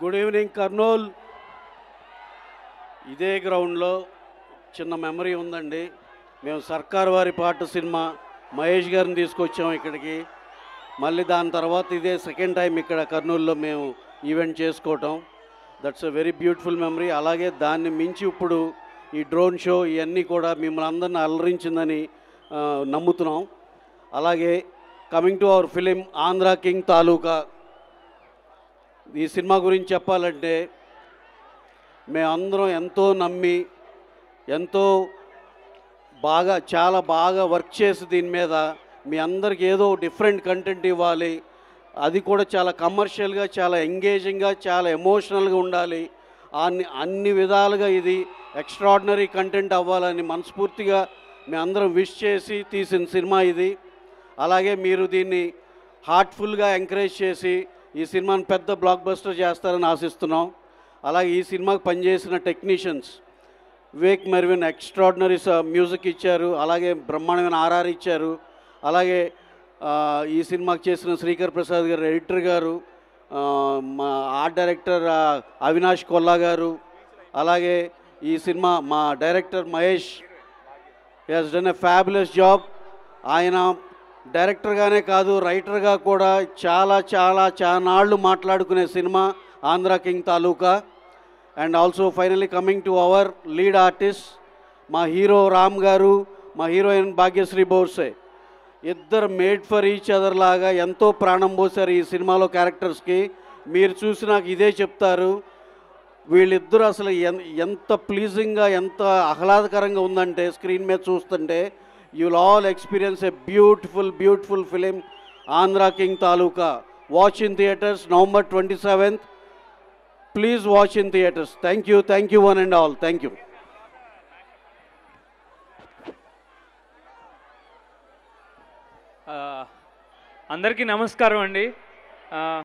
Good evening Kurnool. ఇదే గ్రౌండ్లో చిన్న మెమరీ ఉందండి. మేము సర్కార్ వారి పాట సినిమా మహేష్ గారిని తీసుకొచ్చాం ఇక్కడికి. మళ్ళీ దాని తర్వాత ఇదే సెకండ్ టైం ఇక్కడ కర్నూలులో మేము ఈవెంట్ చేసుకోవటం. That's a very beautiful memory. అలాగే దాన్ని మించి ఇప్పుడు ఈ డ్రోన్ షో ఇవన్నీ కూడా మిమ్మల్ని అందరిని అలరించిందని నమ్ముతున్నాం. అలాగే coming to our film Andhra king Taluka. ఈ సినిమా గురించి చెప్పాలంటే మేమందరం ఎంతో నమ్మి ఎంతో బాగా చాలా బాగా వర్క్ చేసి దీని మీద మీ అందరికి ఏదో డిఫరెంట్ కంటెంట్ ఇవ్వాలి, అది కూడా చాలా కమర్షియల్గా చాలా ఎంగేజింగ్గా చాలా ఎమోషనల్గా ఉండాలి, అన్ని విధాలుగా ఇది ఎక్స్ట్రాడినరీ కంటెంట్ అవ్వాలని మనస్ఫూర్తిగా మేము అందరం విష్ చేసి తీసిన సినిమా ఇది. అలాగే మీరు దీన్ని హార్ట్ఫుల్గా ఎంకరేజ్ చేసి ఈ సినిమాని పెద్ద బ్లాక్ బస్టర్ చేస్తారని ఆశిస్తున్నాం. అలాగే ఈ సినిమాకి పనిచేసిన technicians Vivek Mervin extraordinary music ఇచ్చారు, అలాగే బ్రహ్మాండమైన ఆర్ఆర్ ఇచ్చారు. అలాగే ఈ సినిమాకి చేసిన శ్రీకర్ ప్రసాద్ గారు ఎడిటర్ గారు, మా ఆర్ట్ డైరెక్టర్ అవినాష్ కొల్లా గారు, అలాగే ఈ సినిమా మా director Mahesh he's done a fabulous job. ఆయన డైరెక్టర్గానే కాదు రైటర్గా కూడా చాలా నాళ్ళు మాట్లాడుకునే సినిమా Andhra king Taluka. And also finally coming to our lead artist మా హీరో రామ్ గారు, మా హీరోయిన్ భాగ్యశ్రీ బోర్సే. ఇద్దరు మేడ్ ఫర్ ఈచ్ అదర్ లాగా ఎంతో ప్రాణం పోసారు ఈ సినిమాలో క్యారెక్టర్స్కి. మీరు చూసి నాకు ఇదే చెప్తారు, వీళ్ళిద్దరూ అసలు ఎంత ప్లీజింగ్గా ఎంత ఆహ్లాదకరంగా ఉందంటే స్క్రీన్ మీద చూస్తుంటే you will all experience a beautiful film Andhra king taluka. Watch in theatres November 27th. Please watch in theatres. Thank you one and all. Thank you. అందరికీ నమస్కారం అండి.